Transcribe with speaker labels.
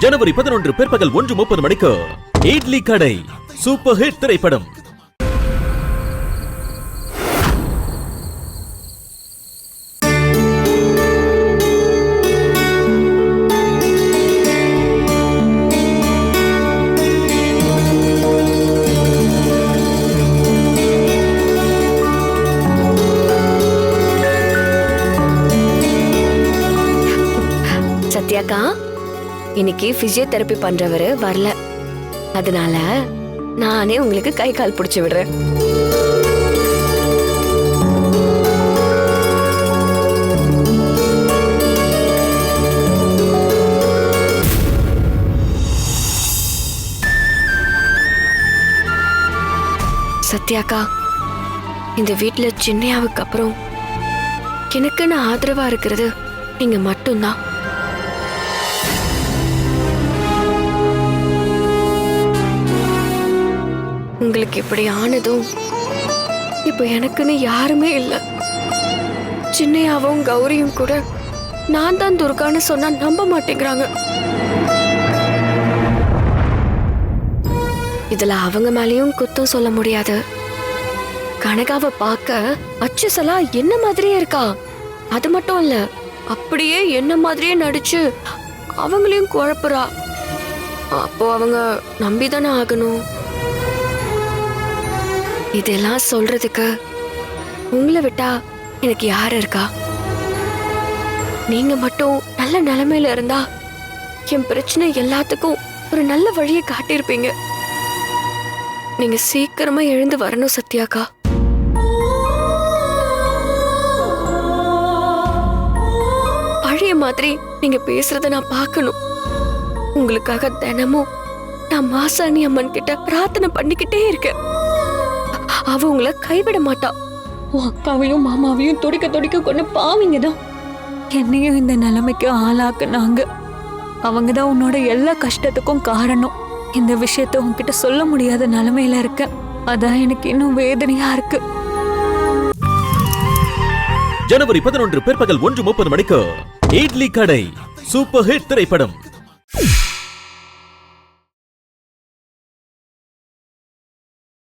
Speaker 1: ஜனவரி 11 பிற்பகல் 1:30 மணிக்கு இட்லி கடை சூப்பர் ஹிட் திரைப்படம்.
Speaker 2: சத்யாக்கா, இன்னைக்கு பிசியோதெரபி பண்றவரு வரல, அதனால நானே உங்களுக்கு கை கால் பிடிச்சு விடுறேன். சத்யாக்கா, இந்த வீட்டுல சின்னையாவுக்கு அப்புறம் எனக்குன்னு ஆதரவா இருக்கிறது நீங்க மட்டும்தான். உங்களுக்கு இப்படி ஆனதும் இப்ப எனக்குன்னு யாருமே இல்ல. சின்னையாவும் கௌரியும் கூட நான் தான் துர்கான்னு சொன்னா நம்ப மாட்டேங்கிறாங்க. இதுல அவங்க மேலயும் குத்தம் சொல்ல முடியாது. கனகாவை பார்க்க அச்சுசலா என்ன மாதிரியே இருக்கா. அது மட்டும் இல்ல, அப்படியே என்ன மாதிரியே நடிச்சு அவங்களையும் குழப்புறா. அப்போ அவங்க நம்பிதானே ஆகணும். இதெல்லாம் சொல்றதுக்கு உங்களை விட்டா எனக்கு யாரு இருக்கா? நீங்க மட்டும் நல்ல நிலைமையில இருந்தா என் பிரச்சனை எல்லாத்துக்கும் ஒரு நல்ல வழியை காட்டியிருப்பீங்க. நீங்க சீக்கிரமா எழுந்து வரணும் சத்யாக்கா. பழைய மாதிரி நீங்க பேசுறத நான் பார்க்கணும். உங்களுக்காக தினமும் நான் மாசாணி அம்மன் கிட்ட பிரார்த்தனை பண்ணிக்கிட்டே இருக்கேன். அவ உங்களை கைவிட மாட்டா.
Speaker 3: உன் அக்காவையும் மாமாவையும் துடிக்க துடிக்க கொண்டு பாவீங்க தான் என்னையும் இந்த நிலைமைக்கு ஆளாக்குனாங்க. அவங்க தான் உன்னோட எல்லா கஷ்டத்துக்கும் காரணம். இந்த விஷயத்த உன்கிட்ட சொல்ல முடியாத நிலைமையில இருக்க. அதான் எனக்கு இன்னும் வேதனையா இருக்கு.
Speaker 1: ஜனவரி 11 பிற்பகல் 1:30 மணிக்கு இட்லி கடை சூப்பர் ஹிட் திரைப்படம்.